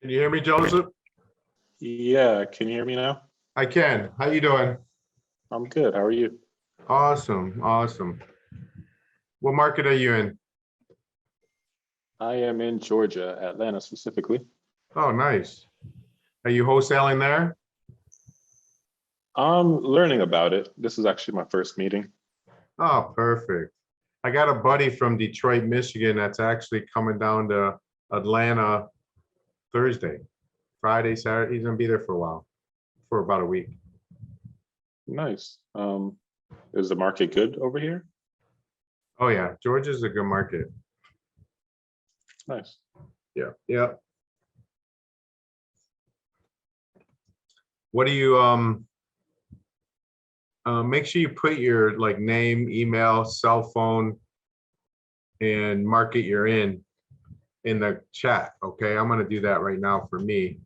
Can you hear me, Joseph? Yeah, can you hear me now? I can. How you doing? I'm good. How are you? Awesome, awesome. What market are you in? I am in Georgia, Atlanta specifically. Oh, nice. Are you wholesaling there? I'm learning about it. This is actually my first meeting. Oh, perfect. I got a buddy from Detroit, Michigan that's actually coming down to Atlanta Thursday, Friday, Saturday. He's gonna be there for a while, for about a week. Nice. Is the market good over here? Oh yeah, Georgia's a good market. Nice. Yeah, yeah. What do you make sure you put your like name, email, cell phone, and market you're in the chat. Okay, I'm gonna do that right now for me.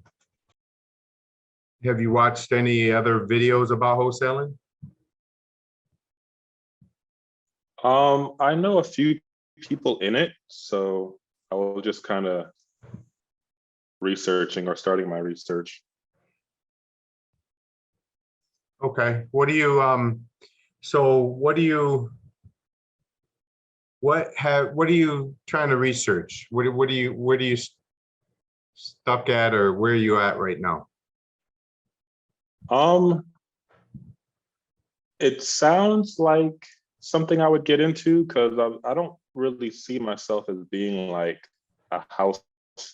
Have you watched any other videos about wholesaling? I know a few people in it, so I will just kind of researching or starting my research. Okay, what do you so what are you trying to research? Where do you stuck at, or where are you at right now? Um, it sounds like something I would get into because I don't really see myself as being like a house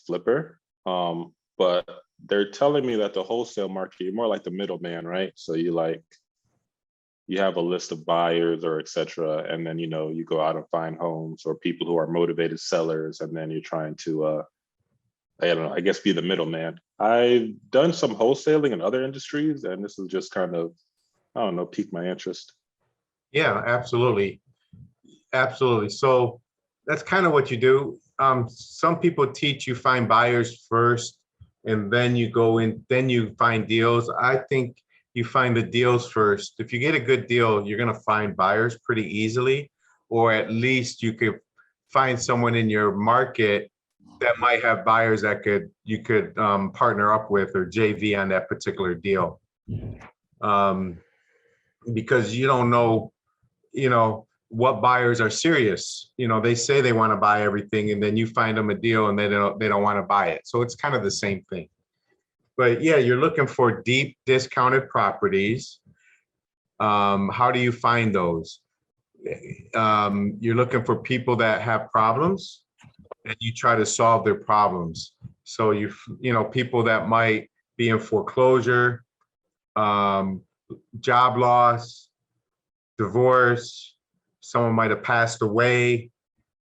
flipper. But they're telling me that the wholesale market, you're more like the middleman, right? So you have a list of buyers or et cetera, and then you go out and find homes or people who are motivated sellers, and then you're trying to I don't know, I guess be the middleman. I've done some wholesaling in other industries, and this is just kind of, I don't know, piqued my interest. Yeah, absolutely. Absolutely. So that's kind of what you do. Some people teach you find buyers first, and then you go in, then you find deals. I think you find the deals first. If you get a good deal, you're going to find buyers pretty easily, or at least you could find someone in your market that might have buyers that you could partner up with or JV on that particular deal. Um, because you don't know, what buyers are serious. They say they want to buy everything, and then you find them a deal and they don't want to buy it. So it's kind of the same thing. But yeah, you're looking for deep discounted properties. How do you find those? You're looking for people that have problems, and you try to solve their problems. So people that might be in foreclosure, um, job loss, divorce, someone might have passed away,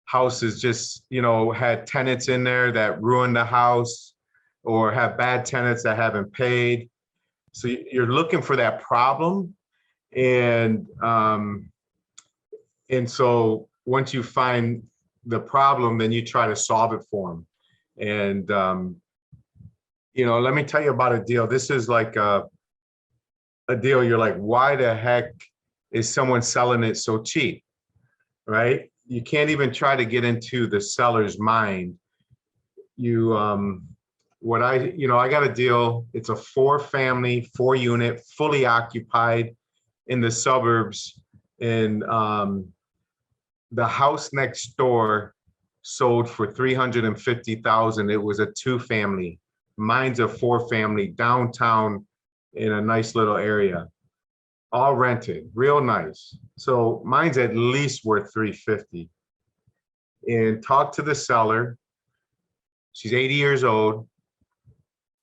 house is just, had tenants in there that ruined the house, or have bad tenants that haven't paid. So you're looking for that problem. And so once you find the problem, then you try to solve it for them. And let me tell you about a deal. This is like a deal you're like, why the heck is someone selling it so cheap? Right? You can't even try to get into the seller's mind. You I got a deal. It's a 4-family, 4-unit, fully occupied in the suburbs. And the house next door sold for 350,000. It was a 2-family. Mine's a 4-family downtown in a nice little area, all rented, real nice. So mine's at least worth 350. And talk to the seller. She's 80 years old.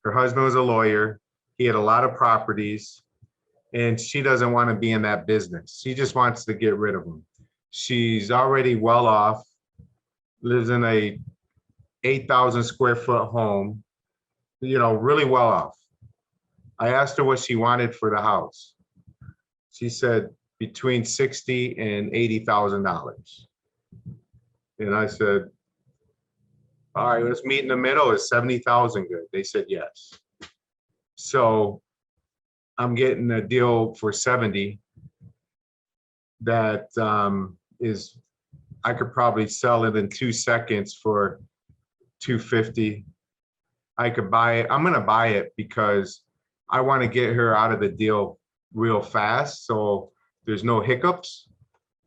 Her husband was a lawyer. He had a lot of properties, and she doesn't want to be in that business. She just wants to get rid of them. She's already well off, lives in a 8,000 square foot home, really well off. I asked her what she wanted for the house. She said between $60,000 and $80,000. And I said, all right, let's meet in the middle. Is 70,000 good? They said yes. So I'm getting a deal for 70 that is, I could probably sell it in 2 seconds for 250. I could buy it. I'm gonna buy it because I want to get her out of the deal real fast, so there's no hiccups.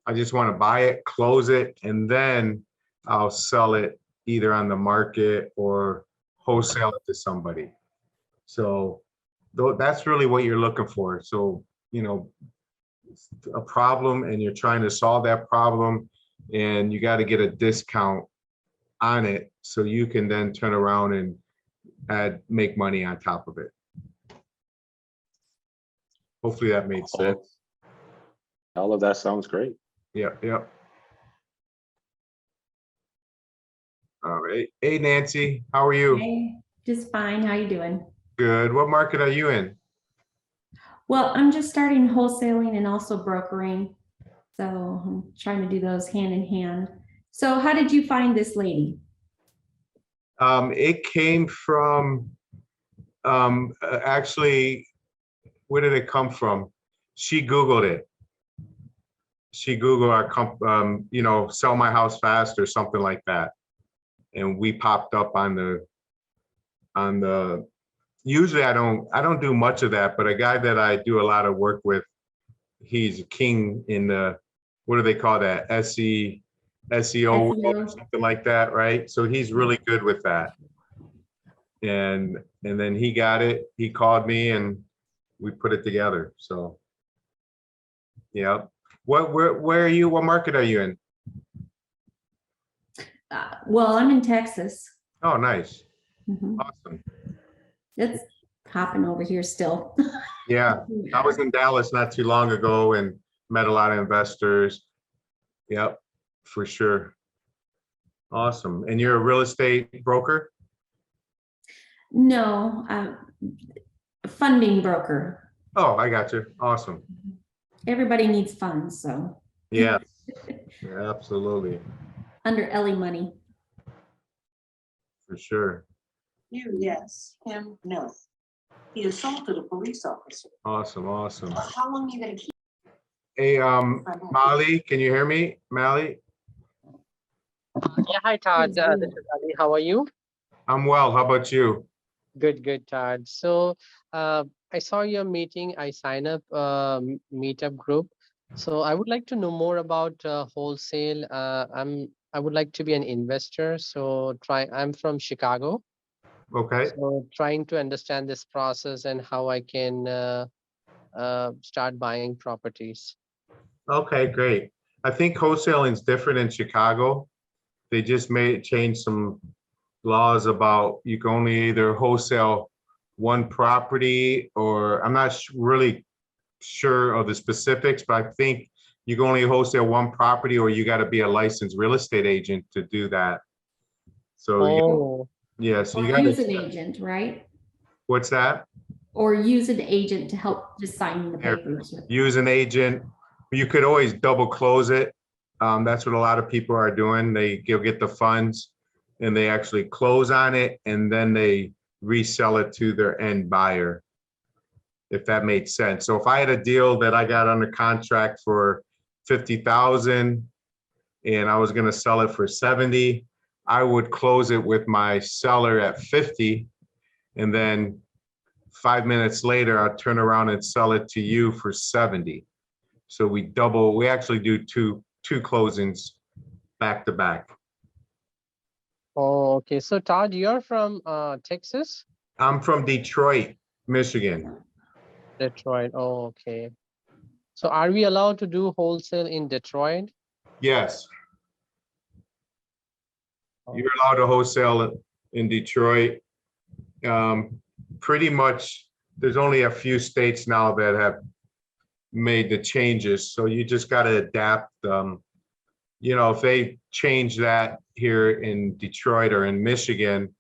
I just want to buy it, close it, and then I'll sell it either on the market or wholesale it to somebody. So that's really what you're looking for. So, you know, a problem and you're trying to solve that problem and you got to get a discount on it so you can then turn around and make money on top of it. Hopefully that made sense. All of that sounds great. Yeah, yeah. All right. Hey, Nancy, how are you? Hey, just fine. How you doing? Good. What market are you in? Well, I'm just starting wholesaling and also brokering. So I'm trying to do those hand in hand. So how did you find this lady? It came from, actually, where did it come from? She Googled it. She Googled you know, sell my house fast or something like that. And we popped up on the, usually I don't do much of that, but a guy that I do a lot of work with, he's a king in the, what do they call that? SEO world or something like that, right? So he's really good with that. And then he got it, he called me and we put it together. So yeah. Where are you? What market are you in? Well, I'm in Texas. Oh, nice. Mhm. Awesome. It's hopping over here still. Yeah, I was in Dallas not too long ago and met a lot of investors. Yep, for sure. Awesome. And you're a real estate broker? No, funding broker. Oh, I got you. Awesome. Everybody needs funds, so. Yeah, yeah, absolutely. Under Ellie money. For sure. You, yes. Him, no. He assaulted a police officer. Awesome, awesome. How long are you gonna keep? Hey, Molly, can you hear me? Molly? Yeah, hi Todd. This is Ali. How are you? I'm well. How about you? Good, Todd. So I saw your meeting. I sign up meetup group. So I would like to know more about wholesale. I would like to be an investor. So I'm from Chicago. Okay. So trying to understand this process and how I can start buying properties. Okay, great. I think wholesaling is different in Chicago. They just changed some laws about you can only either wholesale one property or I'm not really sure of the specifics, but I think you can only wholesale one property or you got to be a licensed real estate agent to do that. So Oh, yeah, so you Or got use an to, agent, right? what's that? Or use an agent to help just sign the Here. papers. Use an agent. You could always double close it. That's what a lot of people are doing. You'll get the funds and they actually close on it and then they resell it to their end buyer, if that made sense. So if I had a deal that I got under contract for 50,000 and I was going to sell it for 70, I would close it with my seller at 50 and then 5 minutes later I'll turn around and sell it to you for 70. So we actually do two closings back to back. oh, okay. So Todd, you're from Texas? I'm from Detroit, Michigan. Detroit. Oh, okay. So are we allowed to do wholesale in Detroit? Yes. You're allowed to wholesale in Detroit. Pretty much, there's only a few states now that have made the changes. So you just got to adapt. You know, if they change that here in Detroit or in Michigan,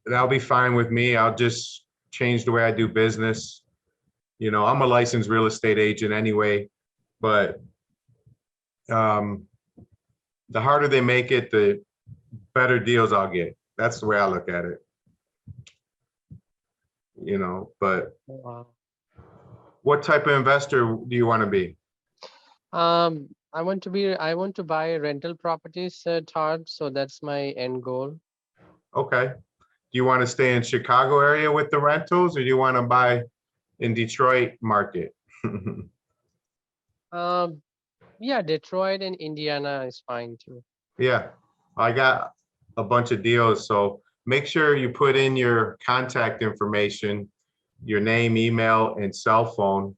that'll be fine with me. I'll just change the way I do business. You know, I'm a licensed real estate agent anyway, but the harder they make it, the better deals I'll get. That's the way I look at it. You know, but Wow. what type of investor do you want to be? I want to buy rental properties, Todd. So that's my end goal. Okay. you want to stay in Chicago area with the rentals, or do you want to buy in Detroit market? Yeah, Detroit and Indiana is fine too. Yeah, I got a bunch of deals, so make sure you put in your contact information, your name, email, and cell phone.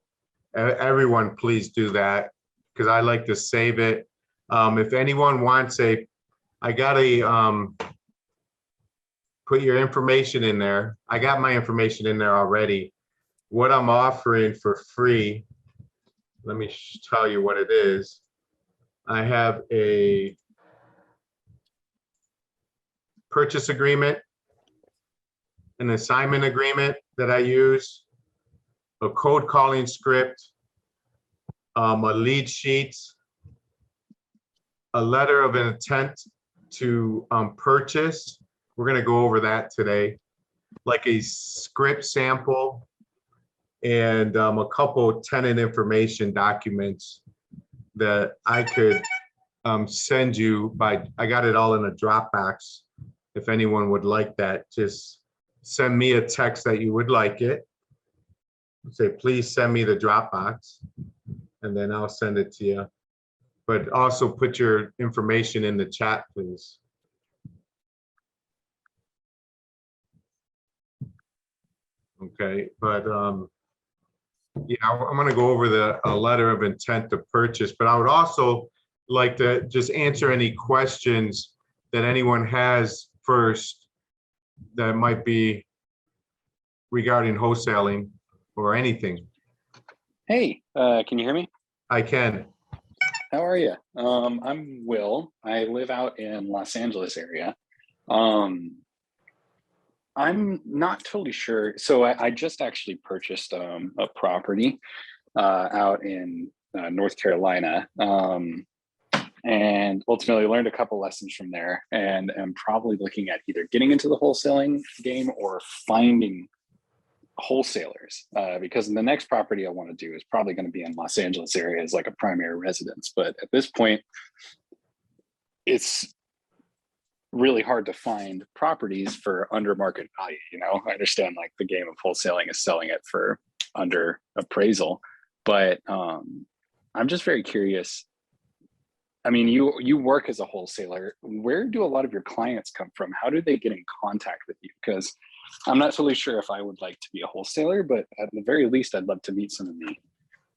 Everyone, please do that, because I like to save it. If anyone wants I got put your information in there. I got my information in there already. What I'm offering for free, let me tell you what it is. I have a purchase agreement, an assignment agreement that I use, a code calling script, a lead sheet, a letter of intent to purchase. We're gonna go over that today, like a script sample, and a couple tenant information documents that I could send you I got it all in a Dropbox. If anyone would like that, just send me a text that you would like it. Say, please send me the Dropbox, and then I'll send it to you. But also put your information in the chat, please. Okay, but yeah, I'm gonna go over a letter of intent to purchase, but I would also like to just answer any questions that anyone has first that might be regarding wholesaling or anything. Hey, can you hear me? I can. How are you? I'm Will. I live out in Los Angeles area. I'm not totally sure. So I just actually purchased a property out in North Carolina, and ultimately learned a couple lessons from there, and am probably looking at either getting into the wholesaling game or finding wholesalers, because the next property I want to do is probably going to be in Los Angeles area as like a primary residence. But at this point, it's really hard to find properties for under market value. You know, I understand like the game of wholesaling is selling it for under appraisal, but I'm just very curious. I mean, you work as a wholesaler. Where do a lot of your clients come from? How do they get in contact with you? Because I'm not totally sure if I would like to be a wholesaler, but at the very least, I'd love to meet some in the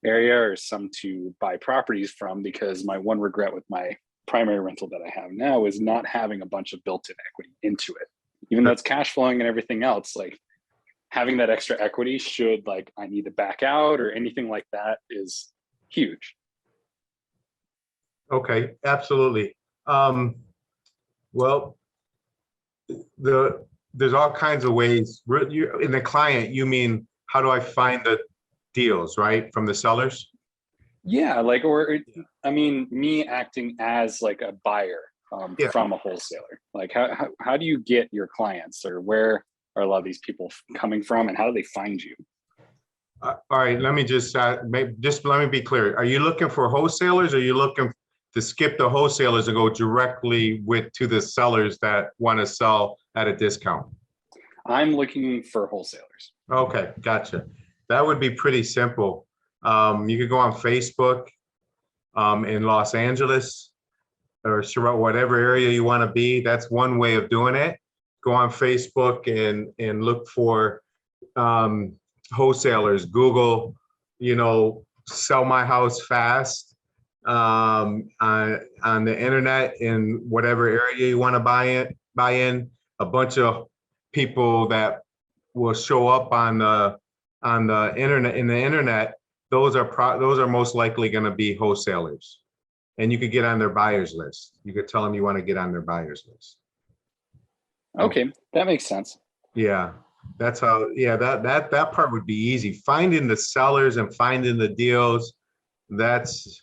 area or some to buy properties from, because my one regret with my primary rental that I have now is not having a bunch of built-in equity into it. Even though it's cash flowing and everything else, like having that extra equity should like I need to back out or anything like that is huge. Okay, absolutely. Well, there's all kinds of ways. In the client, you mean, how do I find the deals, right, from the sellers? Yeah, like, or I mean, me acting as like a buyer Yeah. from a wholesaler. Like, how do you get your clients, or where are a lot of these people coming from, and how do they find you? All right, let me just let me be clear. Are you looking for wholesalers, or are you looking to skip the wholesalers and go directly to the sellers that want to sell at a discount? I'm looking for wholesalers. Okay, gotcha. That would be pretty simple. You could go on Facebook in Los Angeles or whatever area you want to be. That's one way of doing it. Go on Facebook and look for wholesalers. Google, sell my house fast on the internet in whatever area you want to buy in. A bunch of people that will show up on the internet. Those are most likely going to be wholesalers, and you could get on their buyers list. You could tell them you want to get on their buyers list. Okay, that makes sense. Yeah, that's how. Yeah, that part would be easy. Finding the sellers and finding the deals, that's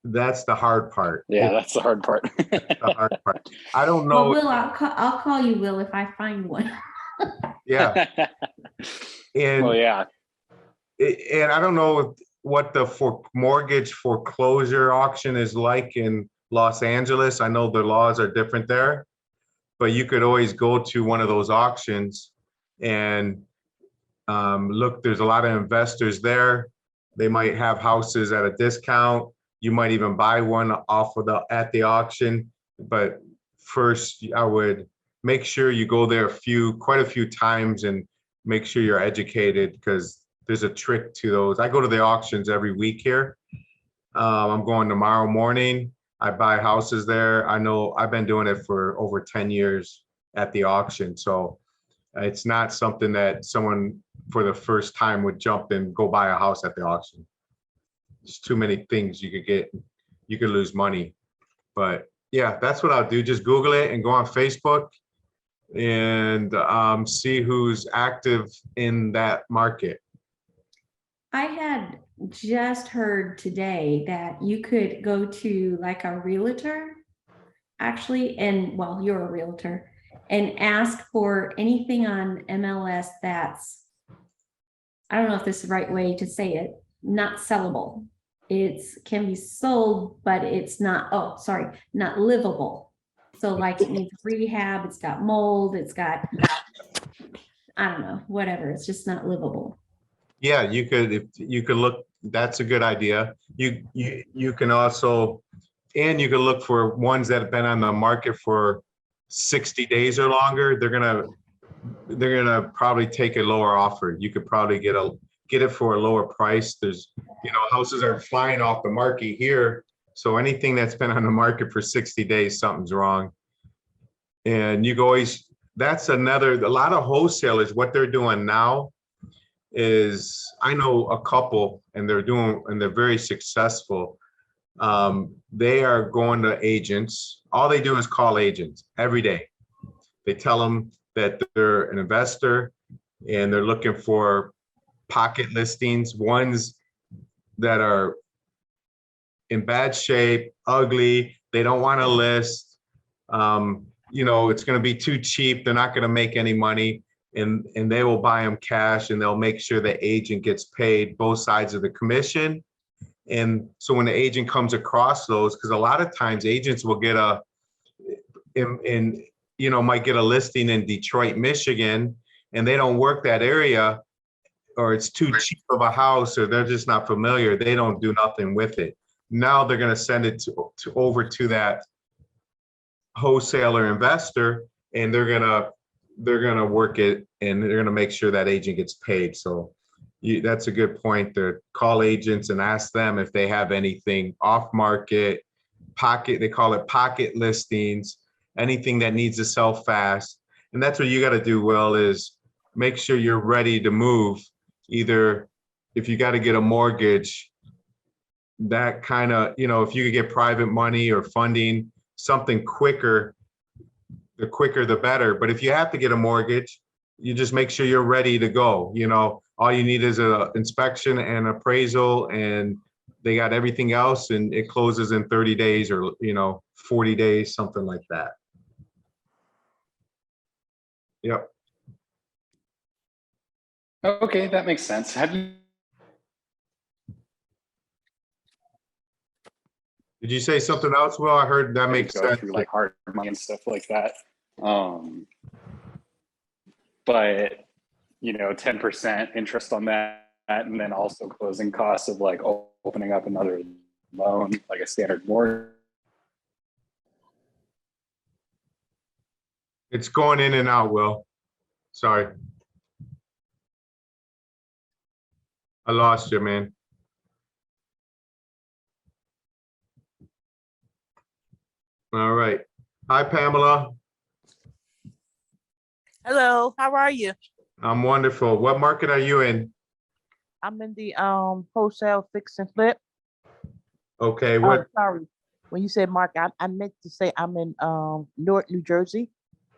the hard part. Yeah, that's the hard part. The hard part. I don't Well, know. Will, I'll call you, Will, if I find one. Yeah, and Well, yeah. and I don't know what the mortgage foreclosure auction is like in Los Angeles. I know the laws are different there, but you could always go to one of those auctions and look, there's a lot of investors there. They might have houses at a discount. You might even buy one off of at the auction. But first, I would make sure you go there quite a few times and make sure you're educated, because there's a trick to those. I go to the auctions every week here. I'm going tomorrow morning. I buy houses there. I know I've been doing it for over 10 years at the auction. So it's not something that someone for the first time would jump and go buy a house at the auction. There's too many things you could get. You could lose money. But yeah, that's what I'll do. Just Google it and go on Facebook and see who's active in that market. I had just heard today that you could go to like a realtor, actually, and well, you're a realtor, and ask for anything on MLS that's, I don't know if this is the right way to say it, not sellable. It's can be sold, but it's not, oh, sorry, not livable. So like it needs rehab, it's got mold, it's got, I don't know, whatever, it's just not livable. Yeah, you could, if you could look, that's a good idea. You can also, and you can look for ones that have been on the market for 60 days or longer. They're gonna probably take a lower offer. You could probably get it for a lower price. There's, houses are flying off the market here. So anything that's been on the market for 60 days, something's wrong. And you can always, a lot of wholesalers, what they're doing now is, I know a couple and they're very successful. They are going to agents. All they do is call agents every day. They tell them that they're an investor and they're looking for pocket listings, ones that are in bad shape, ugly. They don't want to list. It's going to be too cheap. They're not going to make any money. And they will buy them cash, and they'll make sure the agent gets paid both sides of the commission. And so when the agent comes across those, because a lot of times agents will get might get a listing in Detroit, Michigan, and they don't work that area, or it's too cheap of a house, or they're just not familiar. They don't do nothing with it. Now they're going to send it over to that wholesaler investor, and they're gonna work it, and they're gonna make sure that agent gets paid. So that's a good point. To call agents and ask them if they have anything off market, pocket. They call it pocket listings. Anything that needs to sell fast, and that's what you got to do. Will, is make sure you're ready to move. Either if you got to get a mortgage, that kind of, if you could get private money or funding, something quicker. The quicker, the better. But if you have to get a mortgage, you just make sure you're ready to go. All you need is an inspection and appraisal, and they got everything else, and it closes in 30 days or, 40 days, something like that. Yep. Okay, that makes sense. Did you say something else? Well, I heard that makes go sense. through like hard money and stuff like that. But 10% interest on that, and then also closing costs of like opening up another loan, like a standard mortgage. It's going in and out, Will. Sorry. I lost you, man. All right. Hi, Pamela. Hello, how are you? I'm wonderful. What market are you in? I'm in the wholesale fix and flip. Okay, what? Sorry, when you said market, I meant to say I'm in Newark, New Jersey.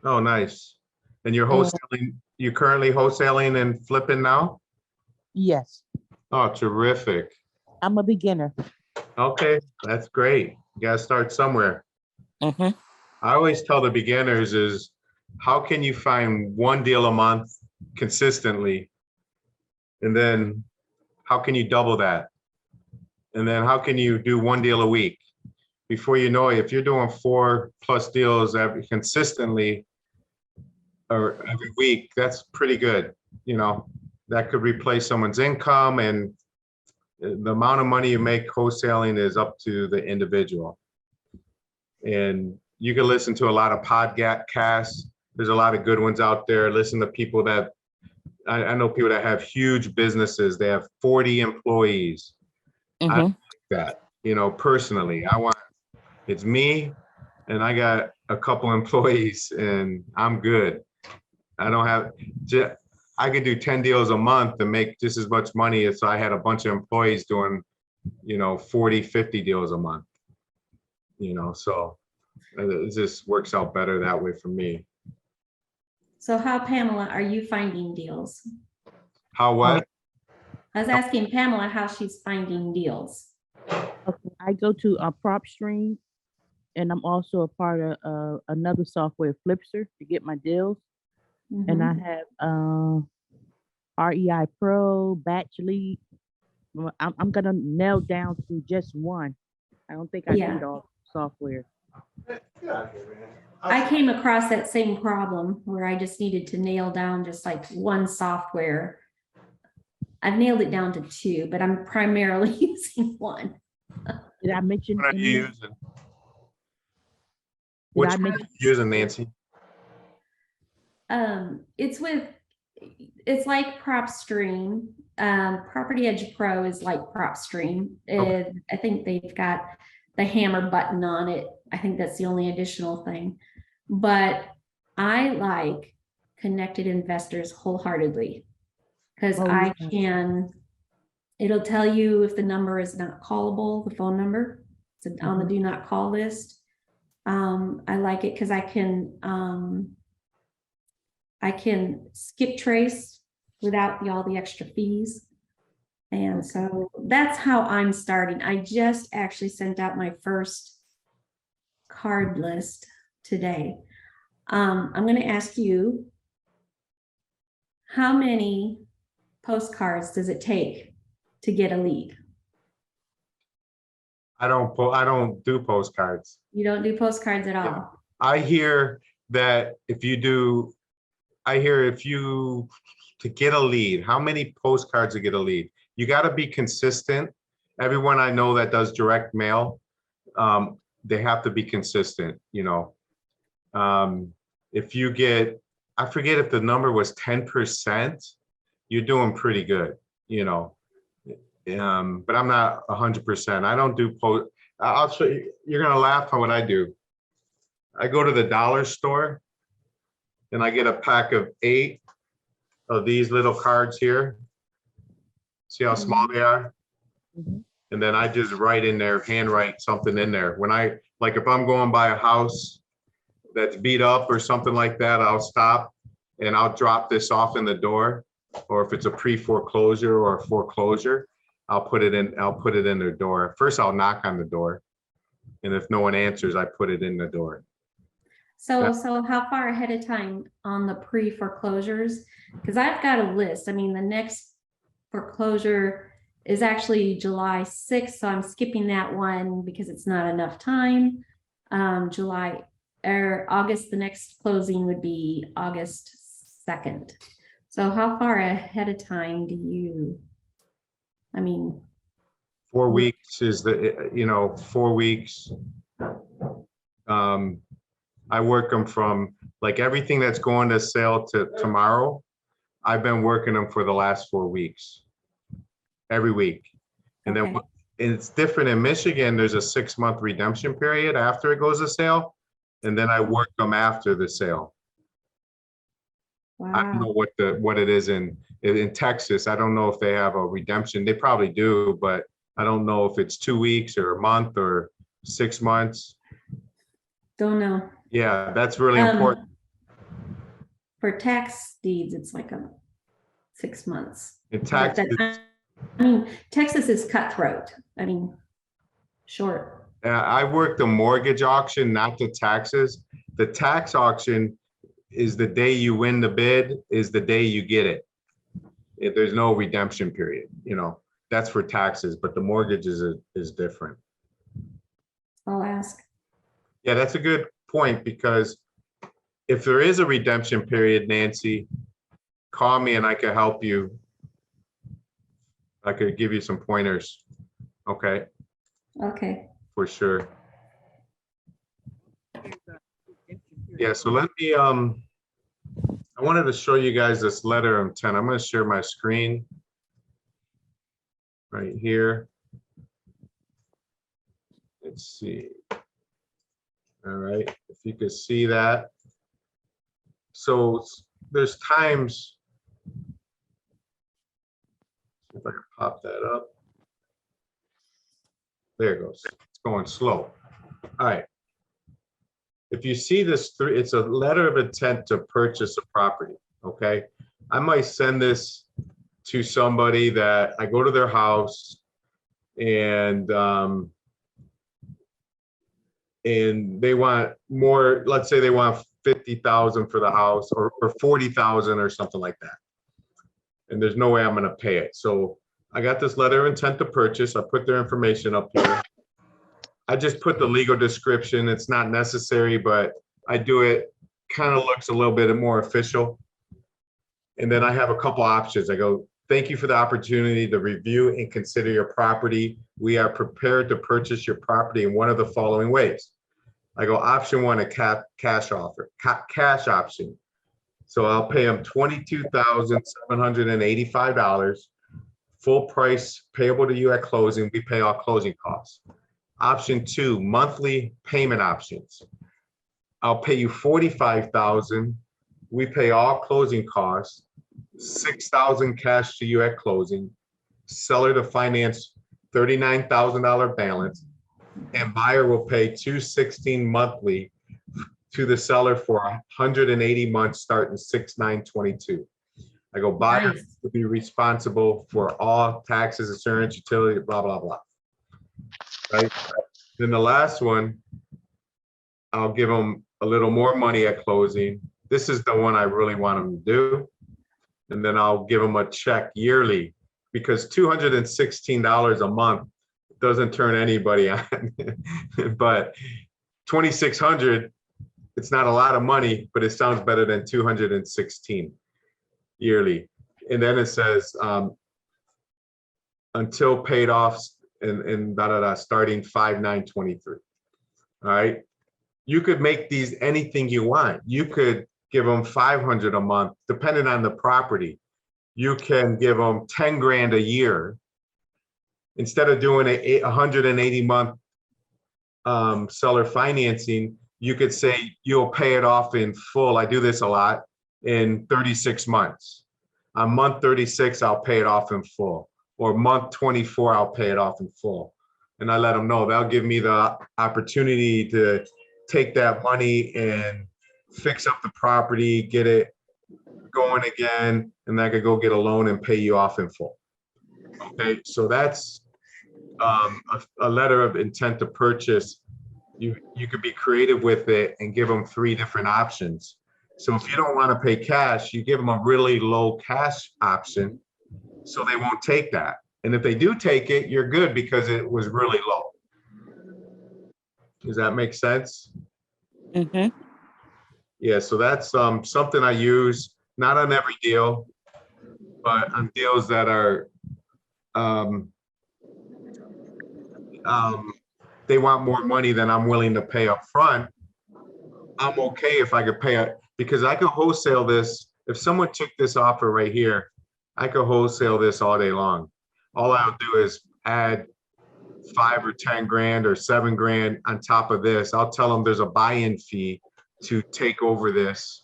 Oh, nice. And you're wholesaling, you currently wholesaling and flipping now? Yes, Oh, terrific. I'm a beginner. Okay, that's great. You gotta start somewhere. Mm-hmm. I always tell the beginners is, how can you find one deal a month consistently? And then how can you double that? And then how can you do one deal a week? Before you know it, if you're doing 4+ deals consistently, or every week, that's pretty good. You know, that could replace someone's income, and the amount of money you make wholesaling is up to the individual. And you can listen to a lot of podcasts. There's a lot of good ones out there. Listen to people that, I know people that have huge businesses. They have 40 employees. I Mhm. like that, you know, personally. It's me and I got a couple employees and I'm good. I don't have, I could do 10 deals a month and make just as much money as I had a bunch of employees doing, you know, 40, 50 deals a month. You know, so it just works out better that way for me. So how, Pamela, are you finding deals? How what? I was asking Pamela how she's finding deals. Okay, I go to PropStream, and I'm also a part of another software, Flipster, to get my deals. And I Mhm. have REI Pro, Batch Lead. Well, I'm gonna nail down to just one. I don't think I Yeah. need all software. I came across that same problem where I just needed to nail down just like one software. I've nailed it down to two, but I'm primarily using one. Did I mention What are any? you using? Which I one are mention? you using, Nancy? It's like PropStream. Property Edge Pro is like PropStream. Okay. I think they've got the hammer button on it. I think that's the only additional thing. But I like Connected Investors wholeheartedly because Oh, I yeah. can, it'll tell you if the number is not callable, the phone number. It's on the do not call list. I like it because I can skip trace without all the extra fees. And so that's how I'm starting. I just actually sent out my first card list today. I'm going to ask you, how many postcards does it take to get a lead? I don't do postcards. You don't do postcards at all. Yeah. I hear that to get a lead, how many postcards to get a lead? You got to be consistent. Everyone I know that does direct mail, they have to be consistent, you know. If you get, I forget if the number was 10%, you're doing pretty good, you know. But I'm not 100%. I don't do I'll show you, you're gonna laugh at what I do. I go to the dollar store and I get a pack of 8 of these little cards here. See how small they are? Mhm. And then I just write in there, handwrite something in there. When like if I'm going by a house that's beat up or something like that, I'll stop and I'll drop this off in the door. Or if it's a pre-foreclosure or a foreclosure, I'll put it in their door. First, I'll knock on the door. And if no one answers, I put it in the door. So how far ahead of time on the pre-foreclosures? Because I've got a list. I mean, the next foreclosure is actually July 6th, so I'm skipping that one because it's not enough time. July or August, the next closing would be August 2nd. So how far ahead of time do you, I mean, 4 weeks is 4 weeks. I work them from like everything that's going to sale to tomorrow. I've been working them for the last 4 weeks, every week. And then okay. it's different in Michigan. There's a 6-month redemption period after it goes to sale. And then I work them after the sale. I don't Wow. know what it is in Texas. I don't know if they have a redemption. They probably do, but I don't know if it's 2 weeks or a month or 6 months. Don't know. Yeah, that's really important. For tax deeds, it's like 6 months. In But Texas, I mean, Texas is cutthroat. I mean, short. I work the mortgage auction, not the taxes. The tax auction is the day you win the bid, is the day you get it. If there's no redemption period, you know, that's for taxes, but the mortgage is different. I'll ask. Yeah, that's a good point because if there is a redemption period, Nancy, call me and I could help you. I could give you some pointers. Okay, Okay. for sure. Yeah, so let me, I wanted to show you guys this letter of intent. I'm gonna share my screen right here. Let's see. All right, if you could see that. So there's times, if I can pop that up. There it goes. It's going slow. All right. If you see this through, it's a letter of intent to purchase a property, okay? I might send this to somebody that I go to their house and they want more, let's say they want 50,000 for the house or 40,000 or something like that. And there's no way I'm gonna pay it. So I got this letter of intent to purchase. I put their information up here. I just put the legal description. It's not necessary, but I do it, kind of looks a little bit more official. And then I have a couple options. I go, thank you for the opportunity to review and consider your property. We are prepared to purchase your property in one of the following ways. I go option one, a cash offer, cash option. So I'll pay them $22,785, full price payable to you at closing. We pay all closing costs. Option two, monthly payment options. I'll pay you $45,000. We pay all closing costs, $6,000 cash to you at closing, seller to finance $39,000 balance, and buyer will pay $216 monthly to the seller for 180 months starting 6/9/22. I go, buyer Nice. will be responsible for all taxes, insurance, utility, blah, blah, blah. Right? Then the last one, I'll give them a little more money at closing. This is the one I really want them to do. And then I'll give them a check yearly because $216 a month doesn't turn anybody on. But 2,600, it's not a lot of money, but it sounds better than 216 yearly. And then it says until paid off and starting 5/9/23. All right. You could make these anything you want. You could give them 500 a month, depending on the property. You can give them 10 grand a year. Instead of doing a 180 month seller financing, you could say you'll pay it off in full. I do this a lot in 36 months. On month 36, I'll pay it off in full. Or month 24, I'll pay it off in full. And I let them know they'll give me the opportunity to take that money and fix up the property, get it going again, and I could go get a loan and pay you off in full. Okay, so that's a letter of intent to purchase. You could be creative with it and give them 3 different options. So if you don't want to pay cash, you give them a really low cash option, so they won't take that. And if they do take it, you're good because it was really low. Does that make sense? Mm-hmm. Yeah, so that's something I use, not on every deal, but on deals that are, they want more money than I'm willing to pay up front. I'm okay if I could pay it because I could wholesale this. If someone took this offer right here, I could wholesale this all day long. All I'll do is add 5 or 10 grand or 7 grand on top of this. I'll tell them there's a buy-in fee to take over this.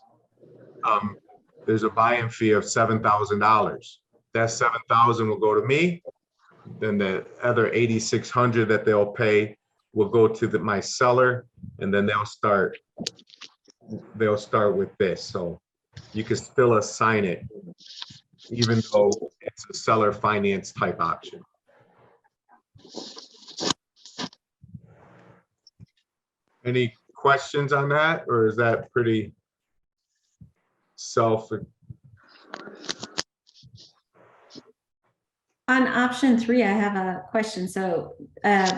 There's a buy-in fee of $7,000. That $7,000 will go to me. Then the other 8,600 that they'll pay will go to my seller, and then they'll start with this. So you can still assign it, even though it's a seller finance type option. Any questions on that, or is that pretty self? On option 3, I have a question. So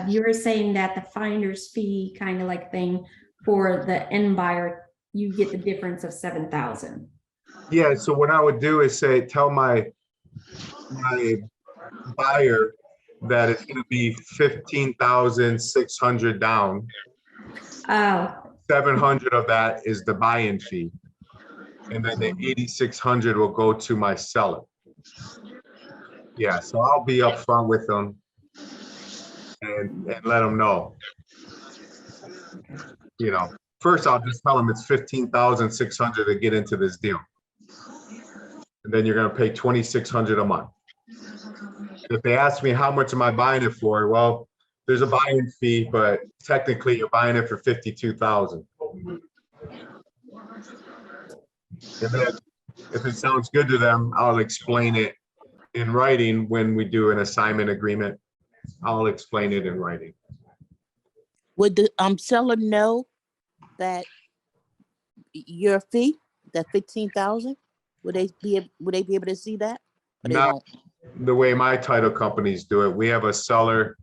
you were saying that the finder's fee kind of like thing for the end buyer you get the difference of 7,000. Yeah, so what I would do is say, tell my buyer that it's gonna be 15,600 down. Oh, 700 of that is the buy-in fee. And then the 8,600 will go to my seller. Yeah, so I'll be upfront with them and let them know. You know, first I'll just tell them it's 15,600 to get into this deal. And then you're gonna pay 2,600 a month. If they ask me how much am I buying it for, well, there's a buy-in fee, but technically you're buying it for 52,000. And then if it sounds good to them, I'll explain it in writing when we do an assignment agreement. I'll explain it in writing. Would the seller know that your fee, that 15,000? Would they be able to see that? Or they Not won't? the way my title companies do it. We have a seller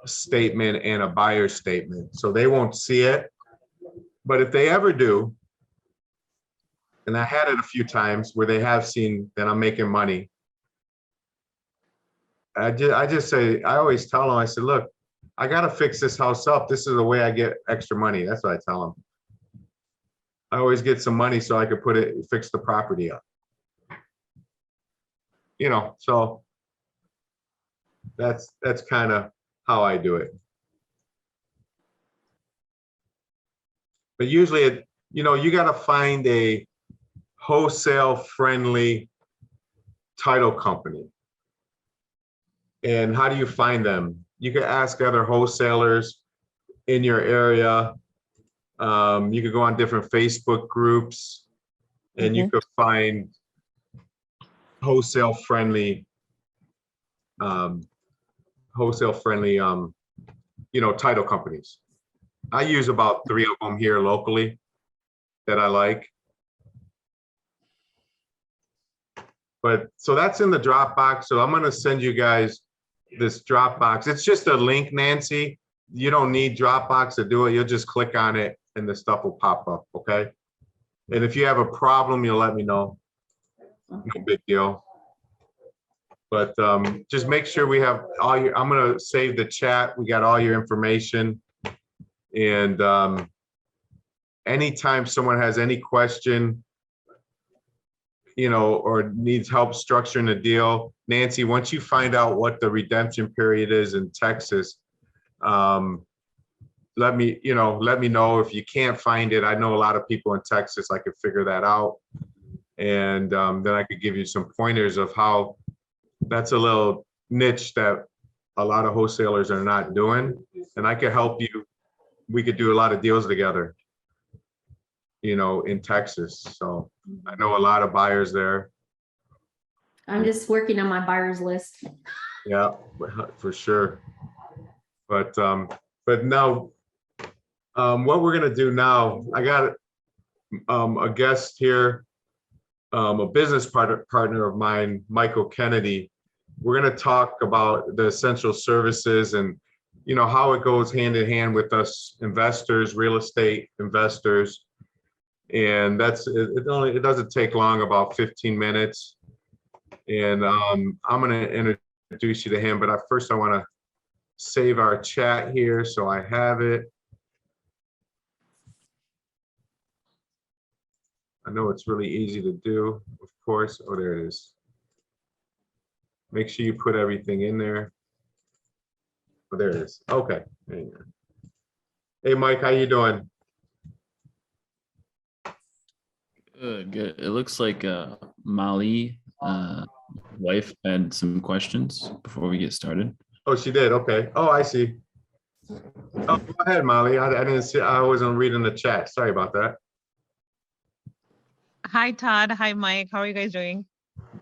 statement and a buyer statement, so they won't see it. But if they ever do, and I had it a few times where they have seen that I'm making money, I just say, I always tell them, I said, look, I gotta fix this house up. This is the way I get extra money. That's what I tell them. I always get some money so I could fix the property up. You know, so that's kind of how I do it. But usually, you got to find a wholesale friendly title company. And how do you find them? You can ask other wholesalers in your area. You could go on different Facebook groups and you could find wholesale friendly, title companies. I use about 3 of them here locally that I like. But so that's in the Dropbox. So I'm going to send you guys this Dropbox. It's just a link, Nancy. You don't need Dropbox to do it. You'll just click on it and the stuff will pop up. Okay. And if you have a problem, you'll let me know. No big deal. But just make sure we have all your, I'm going to save the chat. We got all your information. And anytime someone has any question, or needs help structuring a deal, Nancy, once you find out what the redemption period is in Texas, let me know. If you can't find it, I know a lot of people in Texas, I could figure that out. And then I could give you some pointers of how that's a little niche that a lot of wholesalers are not doing. And I could help you. We could do a lot of deals together, in Texas. So I know a lot of buyers there. I'm just working on my buyer's list. Yeah, for sure. But now, what we're gonna do now, I got a guest here, a business partner of mine, Michael Kennedy. We're gonna talk about the essential services and how it goes hand in hand with us investors, real estate investors. And it doesn't take long, about 15 minutes. And I'm going to introduce you to him, but first I want to save our chat here so I have it. I know it's really easy to do, of course. Oh, there it is. Make sure you put everything in there. Oh, there it is. Okay. Hang on. Hey, Mike, how you doing? Good, good. It looks like Molly, wife, had some questions before we get started. Oh, she did. Okay. Oh, I see. Oh, go ahead, Molly. I didn't see. I wasn't reading the chat. Sorry about that. Hi, Todd. Hi, Mike. How are you guys doing?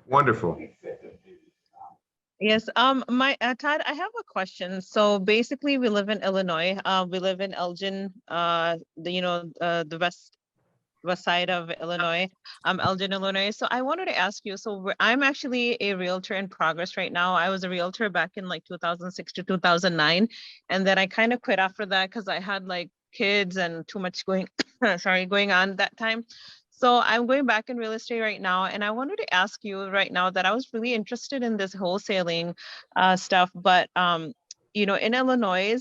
Wonderful. Yes. Todd, I have a question. So basically, we live in Illinois. We live in Elgin. The west side of Illinois, Elgin, Illinois. So I wanted to ask you, so I'm actually a realtor in progress right now. I was a realtor back in like 2006 to 2009. And then I kind of quit after that because I had like kids and too much going sorry, going on that time. So I'm going back in real estate right now, and I wanted to ask you right now that I was really interested in this wholesaling stuff, but in Illinois,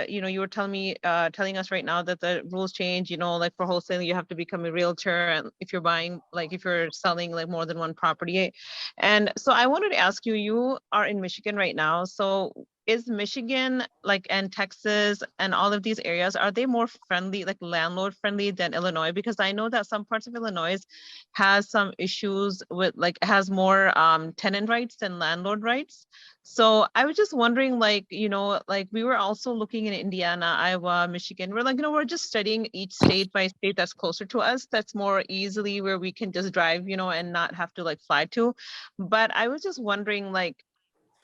you were telling us right now that the rules change. Like for wholesaling, you have to become a realtor, and if you're selling like more than one property. And so I wanted to ask you, you are in Michigan right now, so is Michigan and Texas and all of these areas, are they more friendly, like landlord friendly than Illinois? Because I know that some parts of Illinois has some issues with has more tenant rights than landlord rights. So I was just wondering, we were also looking in Indiana, Iowa, Michigan. We're just studying each state by state that's closer to us, that's more easily where we can just drive, and not have to fly to. But I was just wondering,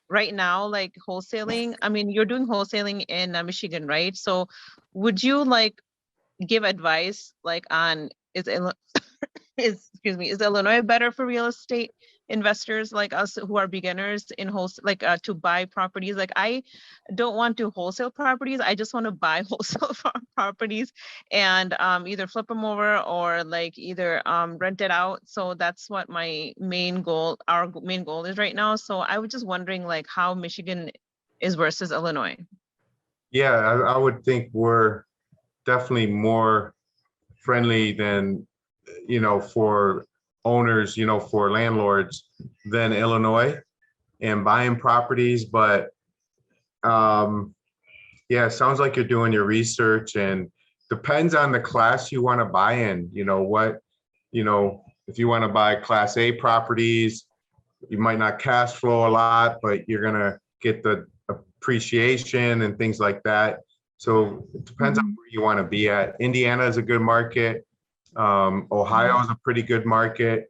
right now, wholesaling, I mean, you're doing wholesaling in Michigan, right? So would you give advice on is Illinois better for real estate investors like us who are beginners in to buy properties? I don't want to wholesale properties. I just want to buy wholesale properties and either flip them over or either rent it out. So that's what our main goal is right now. So I was just wondering how Michigan is versus Illinois. Yeah, I would think we're definitely more friendly than, for owners, for landlords than Illinois and buying properties. But yeah, it sounds like you're doing your research, and depends on the class you want to buy in. If you want to buy Class A properties, you might not cash flow a lot, but you're gonna get the appreciation and things like that. So it depends on where you want to be at. Indiana is a good market. Ohio is a pretty good market.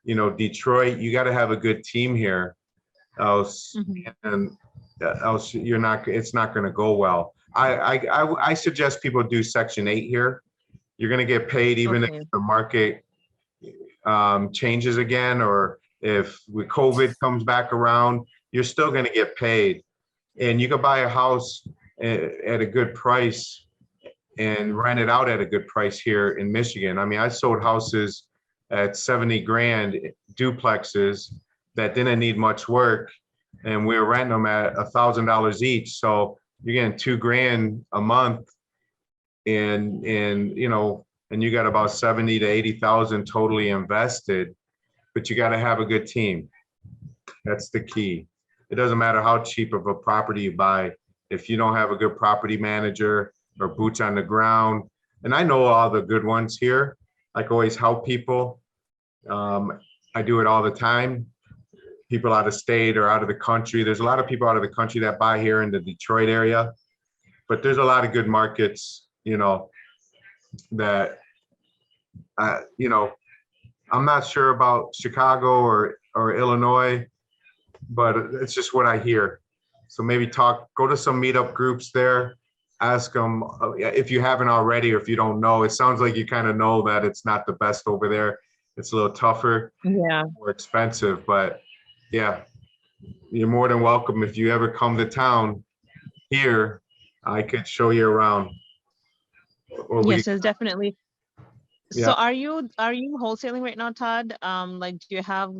Detroit, you got to have a good team here, else it's not going to go well. I suggest people do Section 8 here. You're going to get paid even if the market changes again, or if COVID comes back around, you're still going to get paid. And you could buy a house at a good price and rent it out at a good price here in Michigan. I mean, I sold houses at 70 grand, duplexes that didn't need much work, and we were renting them at $1,000 each. So you're getting $2,000 a month, and you got about 70 to 80,000 totally invested. But you got to have a good team. That's the key. It doesn't matter how cheap of a property you buy if you don't have a good property manager or boots on the ground. And I know all the good ones here. I can always help people. I do it all the time. People out of state or out of the country. There's a lot of people out of the country that buy here in the Detroit area, but there's a lot of good markets, that, I'm not sure about Chicago or Illinois, but it's just what I hear. So maybe go to some meetup groups there, ask them if you haven't already, or if you don't know. It sounds like you kind of know that it's not the best over there. It's a little tougher, more expensive, but yeah, you're more than welcome. If you ever come to town here, I could show you around. Yes, it's definitely. Yeah. So are you wholesaling right now, Todd? Do you have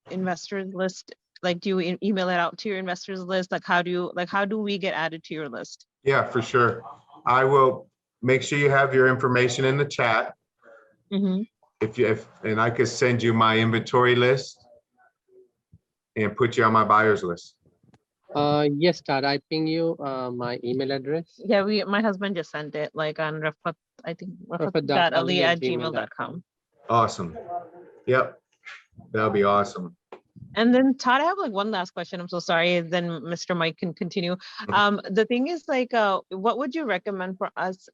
investors list? Do you email it out to your investors list? How do we get added to your list? Yeah, for sure. I will make sure you have your information in the chat. And I could send you my inventory list and put you on my buyers list. Yes, Todd, I ping you my email address. Yeah, my husband just sent it on Rafat, I think rafat.ali@gmail.com. Awesome. Yep, that'll be awesome. And then Todd, I have one last question. I'm so sorry. Then Mr. Mike can continue. The thing is what would you recommend for us,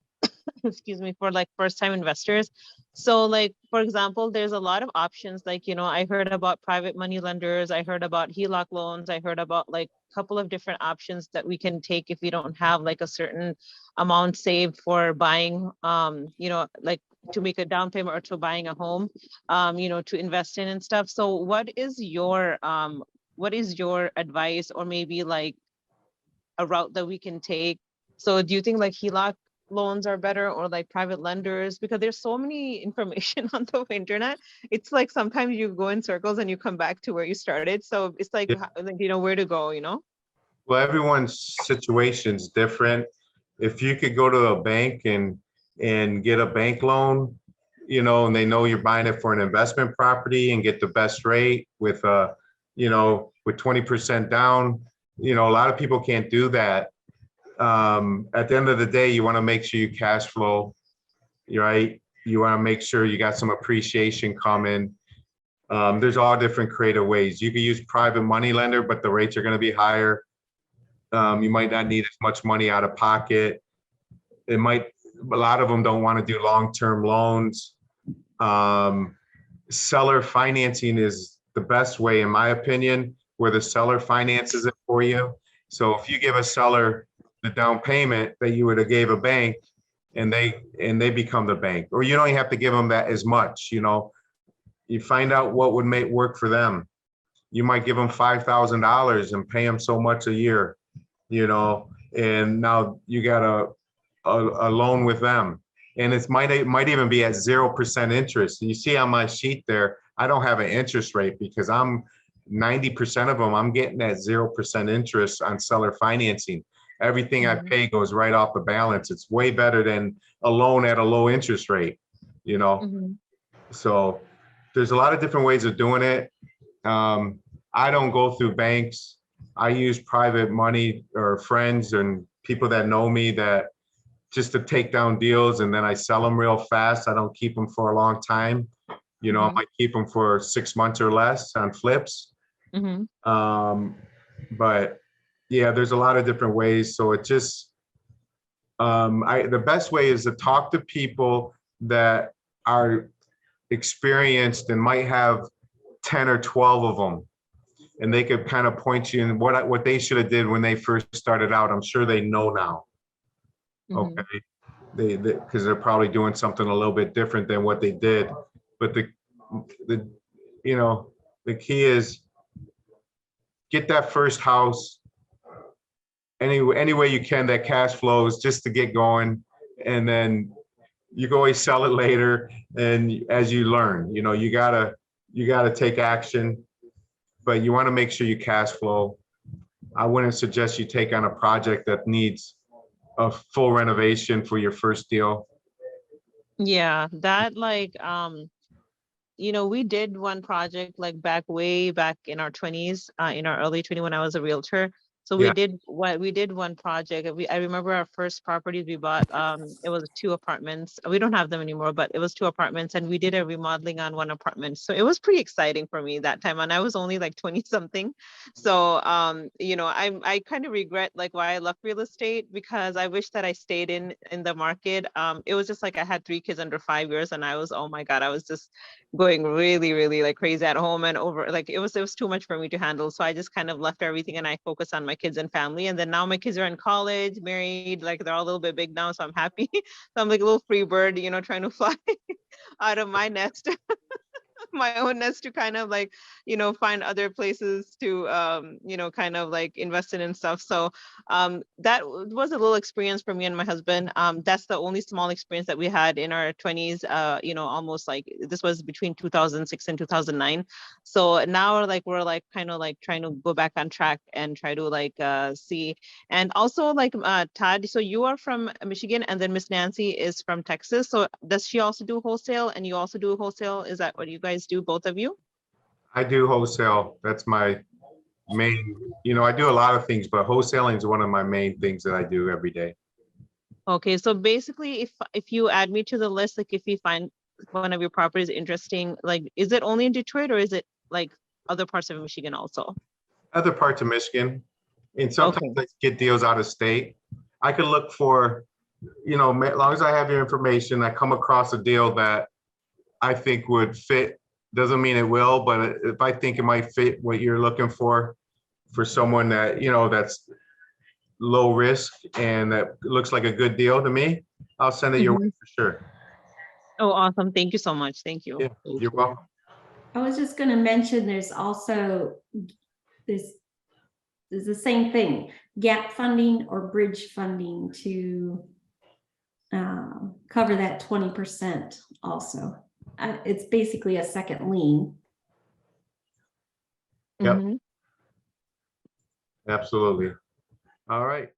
excuse me, for first time investors? So for example, there's a lot of options. I heard about private money lenders. I heard about HELOC loans. I heard about a couple of different options that we can take if we don't have a certain amount saved for buying, to make a down payment or to buying a home, to invest in and stuff. So what is your advice, or maybe a route that we can take? So do you think HELOC loans are better or like private lenders? Because there's so many information on the internet. It's like sometimes you go in circles and you come back to where you started. So it's like, Yeah. you know, where to go, you know? Well, everyone's situation's different. If you could go to a bank and get a bank loan, you know, and they know you're buying it for an investment property and get the best rate with you know, with 20% down, you know, a lot of people can't do that. At the end of the day, you want to make sure you cash flow, right? You want to make sure you got some appreciation coming. There's all different creative ways. You can use private money lender, but the rates are going to be higher. You might not need as much money out of pocket. A lot of them don't want to do long-term loans. Seller financing is the best way, in my opinion, where the seller finances it for you. So if you give a seller the down payment that you would have gave a bank, and they become the bank, or you don't even have to give them that as much, you know. You find out what would make work for them. You might give them $5,000 and pay them so much a year, you know, and now you got a loan with them. And it might even be at 0% interest. You see on my sheet there, I don't have an interest rate because 90% of them, I'm getting that 0% interest on seller financing. Everything I pay goes right off the balance. It's way better than a loan at a low interest rate, you know? So there's a lot of different ways of doing it. I don't go through banks. I use private money or friends and people that know me that just to take down deals, and then I sell them real fast. I don't keep them for a long time. You know, I might keep them for 6 months or less on flips. But yeah, there's a lot of different ways. So it just, the best way is to talk to people that are experienced and might have 10 or 12 of them. And they could kind of point you in what they should have did when they first started out. I'm sure they know now. Okay. Because they're probably doing something a little bit different than what they did. But the you know, the key is get that first house any way you can that cash flows just to get going, and then you can always sell it later. And as you learn, you know, you gotta take action, but you want to make sure you cash flow. I wouldn't suggest you take on a project that needs a full renovation for your first deal. Yeah, that like, you know, we did one project like way back in our 20s, in our early 20s when I was a realtor. So we did one project. I remember our first properties we bought, it was 2 apartments. We don't have them anymore, but it was 2 apartments, and we did a remodeling on 1 apartment. So it was pretty exciting for me that time. And I was only like 20 something. So, you know, I kind of regret like why I left real estate, because I wish that I stayed in the market. It was just like I had 3 kids under 5 years, and I was, oh my God, I was just going really like crazy at home, and over like it was too much for me to handle. So I just kind of left everything and I focused on my kids and family. And then now my kids are in college, married, like they're all a little bit big now, so I'm happy. So I'm like a little free bird, you know, trying to fly out of my nest. My own nest, to kind of like, you know, find other places to you know, kind of like invest in and stuff. So that was a little experience for me and my husband. That's the only small experience that we had in our 20s, you know, almost like this was between 2006 and 2009. So now like we're like kind of like trying to go back on track and try to like see. And also like Todd, so you are from Michigan, and then Miss Nancy is from Texas. So does she also do wholesale, and you also do wholesale? Is that what you guys do, both of you? I do wholesale. That's my main, you know, I do a lot of things, but wholesaling is one of my main things that I do every day. Okay, so basically if you add me to the list, like if you find one of your properties interesting, like is it only in Detroit, or is it like other parts of Michigan also? Other parts of Michigan, and sometimes I get deals out of state. I could look for, you know, as long as I have your information, I come across a deal that I think would fit. Doesn't mean it will, but if I think it might fit what you're looking for someone that, you know, that's low risk and that looks like a good deal to me, I'll send it your way for sure. Oh, awesome. Thank you so much. Thank you. Yeah, you're welcome. I was just going to mention there's also this is the same thing, gap funding or bridge funding to cover that 20% also. It's basically a second lien. Yep. Mhm. Absolutely. All right.